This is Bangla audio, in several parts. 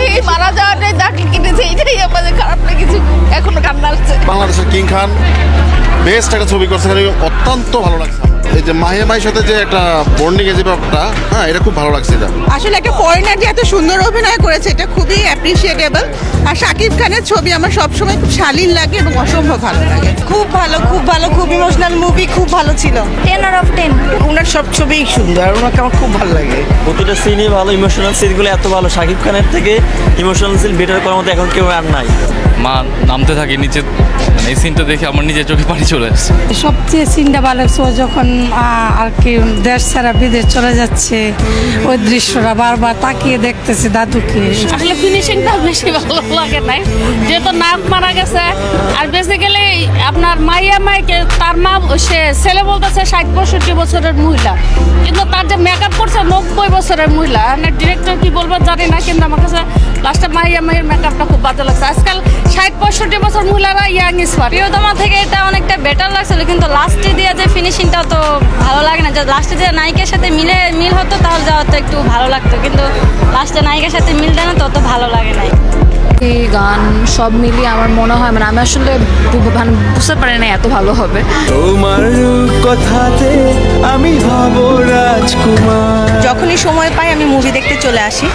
এই মারা যাওয়াটাই যাকে কিনেছে এটাই আমাদের খারাপ লেগেছে, এখনো কান্না আসছে। বাংলাদেশের কিং খান বেস্ট একটা ছবি করছে, অত্যন্ত ভালো লাগছে। এই যে মাহিয়া মায়ের সাথে যে একটা বন্ডিং এর যে ব্যাপারটা, হ্যাঁ এটা খুব ভালো লাগছে। এটা আসলে একটা ফরেনার যে এত সুন্দর অভিনয় করেছে এটা খুবই অ্যাপ্রিসিয়েটেবল। আর শাকিব খানের ছবি আমার সবসময় খুব শালীন লাগে এবং অসম্ভব ভালো লাগে। খুব ভালো, খুব ভালো, খুব ইমোশনাল মুভি, খুব ভালো ছিল। 10/10। ওনার সব ছবিই সুন্দর, ওনাকে আমার খুব ভালো লাগে। প্রতিটা সিনই ভালো, ইমোশনাল সিনগুলো এত ভালো। শাকিব খানের থেকে ইমোশনাল সিন বেটার করার মতো এখন কেউ আর নাই। মা নামতে থাকে নিচে, এই সিনটা দেখে আমার নিজের চোখে পানি চলে আসছে। সবচেয়ে সিনটা ভালো লাগছে যখন আর কি দেশ ছাড়া বিদেশ চলে যাচ্ছে, ওই দৃশ্যটা বারবার তাকিয়ে দেখতেছে দাদুকে। আসলে ফিনিশিংটা বেশি ভালো লাগে নাই, যেহেতু নায়ক মারা গেছে। আর বেসিক্যালি আপনার মাইয়া মাইকে তার মা, সে ছেলে বলতেছে 60-65 বছরের মহিলা, কিন্তু তার যে মেকআপ করছে 90 বছরের মহিলা। মানে ডিরেক্টর কি বলবো জানি না, কিন্তু আমার কাছে লাস্টে মাইয়া মাইয়ের মেকআপটা খুব বাজে লাগছে। আজকাল 60-65 বছর মহিলারা ইয়াং স্মার্ট। প্রিয়তমা থেকে এটা অনেকটা বেটার লাগছিল, কিন্তু লাস্টে দিয়ে যে ফিনিশিংটা তো ভালো লাগে না। যে লাস্টে যে নায়িকার সাথে মিল হতো তাহলে যাওয়া তো একটু ভালো লাগতো, কিন্তু লাস্টে নায়িকার সাথে মিল দেয় না, তত ভালো লাগে নাই। এই গান সব মিলিয়ে আমার মনে হয় আমি আসলে বুঝতে পারি না এত ভালো হবে। তোমার কথাতে আমি হব রাজকুমার। যখনই সময় পাই আমি মুভি দেখতে চলে আসি।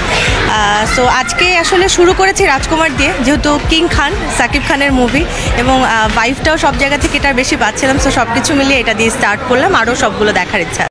সো আজকে আসলে শুরু করেছি রাজকুমার দিয়ে, যেহেতু কিং খান সাকিব খানের মুভি, এবং ভাইবটাও সব জায়গা থেকে এটা বেশি পাচ্ছিলাম। সো সব কিছু মিলিয়ে এটা দিয়ে স্টার্ট করলাম, আরও সবগুলো দেখার ইচ্ছা।